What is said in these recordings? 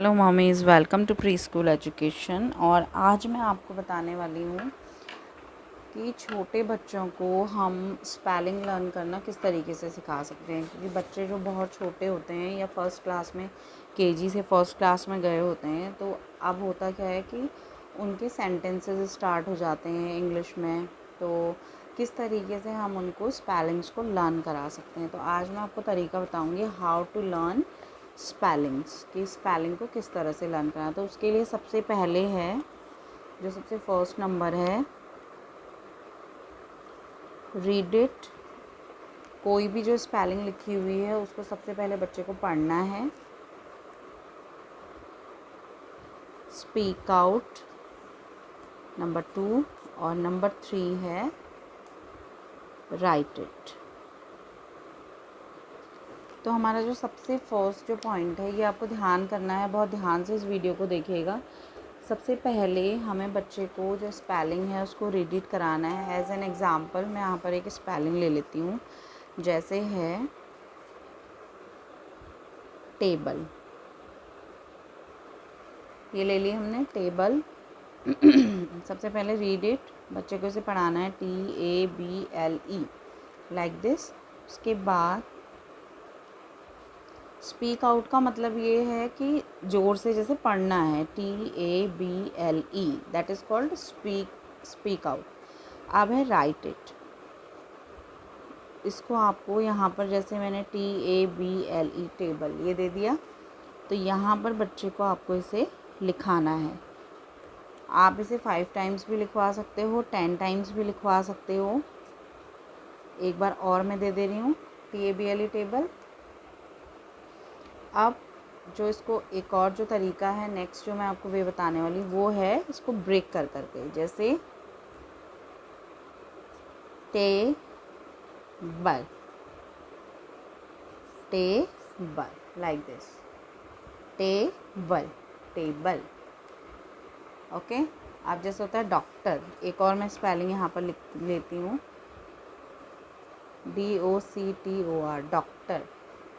Hello mummies, welcome to pre school education. और आज मैं आपको बताने वाली हूँ कि छोटे बच्चों को हम स्पेलिंग लर्न करना किस तरीके से सिखा सकते हैं। क्योंकि बच्चे जो बहुत छोटे होते हैं या फर्स्ट क्लास में केजी से फर्स्ट क्लास में गए होते हैं, तो अब होता क्या है कि उनके सेंटेंसेस स्टार्ट हो जाते हैं इंग्लिश में। तो किस तरीके से हम उनको स्पेलिंग्स को लर्न करा सकते हैं। तो आज मैं आपको तरीका बताऊँगी हाउ टू लर्न स्पेलिंग्स, कि स्पेलिंग को किस तरह से लर्न करना। तो उसके लिए सबसे पहले है, जो सबसे फर्स्ट नंबर है, रीड इट। कोई भी जो स्पेलिंग लिखी हुई है उसको सबसे पहले बच्चे को पढ़ना है। स्पीक आउट नंबर 2, और नंबर 3 है राइट इट। तो हमारा जो सबसे फर्स्ट जो पॉइंट है, ये आपको ध्यान करना है, बहुत ध्यान से इस वीडियो को देखिएगा। सबसे पहले हमें बच्चे को जो स्पेलिंग है उसको रीड इट कराना है। एज एन एग्ज़ाम्पल मैं यहाँ पर एक स्पेलिंग ले लेती हूँ, जैसे है टेबल। ये ले ली हमने टेबल। सबसे पहले रीड इट, बच्चे को इसे पढ़ाना है TABLE लाइक दिस। उसके बाद स्पीक आउट का मतलब ये है कि ज़ोर से जैसे पढ़ना है, TABLE, that is called speak out. अब है राइट इट। इसको आपको यहाँ पर जैसे मैंने TABLE टेबल ये दे दिया, तो यहाँ पर बच्चे को आपको इसे लिखाना है। आप इसे 5 टाइम्स भी लिखवा सकते हो, 10 टाइम्स भी लिखवा सकते हो। एक बार और मैं दे रही हूँ TABLE टेबल। अब जो इसको एक और जो तरीका है, नेक्स्ट जो मैं आपको वे बताने वाली, वो है इसको ब्रेक कर करके, जैसे table, table like this, table, table. Okay. अब जैसे होता है डॉक्टर, एक और मैं स्पेलिंग यहाँ पर लिख लेती हूँ, DOCTOR, डॉक्टर।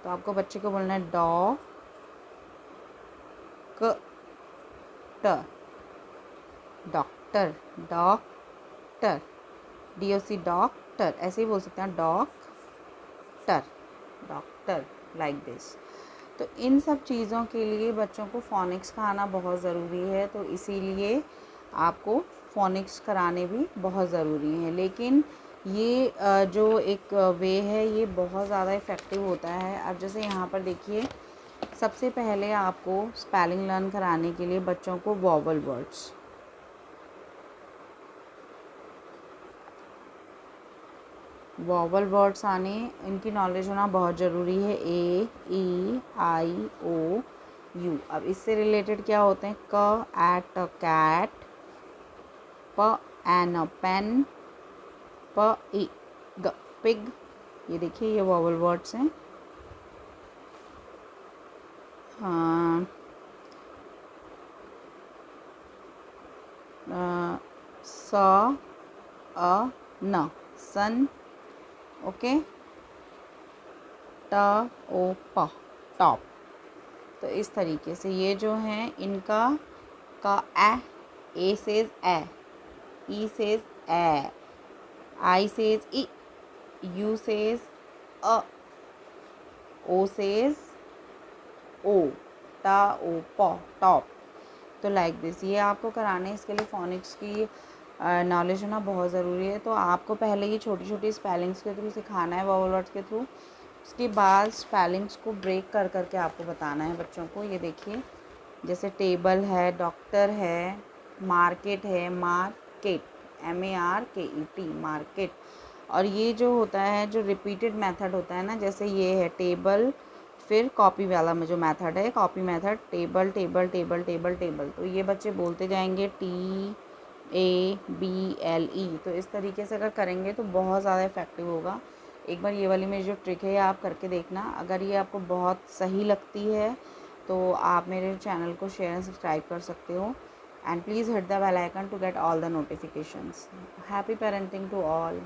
तो आपको बच्चे को बोलना है doctor, doctor, doctor, DOC doctor, ऐसे ही बोल सकते हैं डॉक्टर, डॉक्टर लाइक दिस। तो इन सब चीज़ों के लिए बच्चों को फोनिक्स का आना बहुत ज़रूरी है, तो इसीलिए आपको फोनिक्स कराने भी बहुत ज़रूरी है। लेकिन ये जो एक वे है, ये बहुत ज़्यादा इफ़ेक्टिव होता है। अब जैसे यहाँ पर देखिए, सबसे पहले आपको स्पेलिंग लर्न कराने के लिए बच्चों को वॉवल वर्ड्स, वॉवल वर्ड्स आने, इनकी नॉलेज होना बहुत ज़रूरी है। AEIOU। अब इससे रिलेटेड क्या होते हैं, क एट अ कैट, प एन अ पेन, पिग, पिग। ये देखिए, ये वॉवल वर्ड्स हैं। स अ न, सन। ओके। Top, top. तो इस तरीके से ये जो हैं इनका का A says A, E says A, I says E, U says uh, O says O, टा ओ प, टॉप। तो लाइक दिस, ये आपको कराने, इसके लिए फोनिक्स की नॉलेज होना बहुत ज़रूरी है। तो आपको पहले ये छोटी छोटी स्पेलिंग्स के थ्रू सिखाना है, वॉवल वर्ड्स के थ्रू। उसके बाद स्पेलिंग्स को ब्रेक कर करके आपको बताना है बच्चों को। ये देखिए, जैसे टेबल है, डॉक्टर है, मार्केट है, मार्केट, MARKET, मार्केट। और ये जो होता है, जो रिपीटेड मेथड होता है ना, जैसे ये है टेबल, फिर कॉपी वाला में जो मेथड है, copy method, table, table, table, table, table. तो ये बच्चे बोलते जाएंगे TABLE। तो इस तरीके से अगर करेंगे तो बहुत ज़्यादा इफ़ेक्टिव होगा। एक बार ये वाली मेरी जो ट्रिक है, ये आप करके देखना। अगर ये आपको बहुत सही लगती है तो आप मेरे चैनल को शेयर एंड सब्सक्राइब कर सकते हो। And please hit the bell icon to get all the notifications. Happy parenting to all.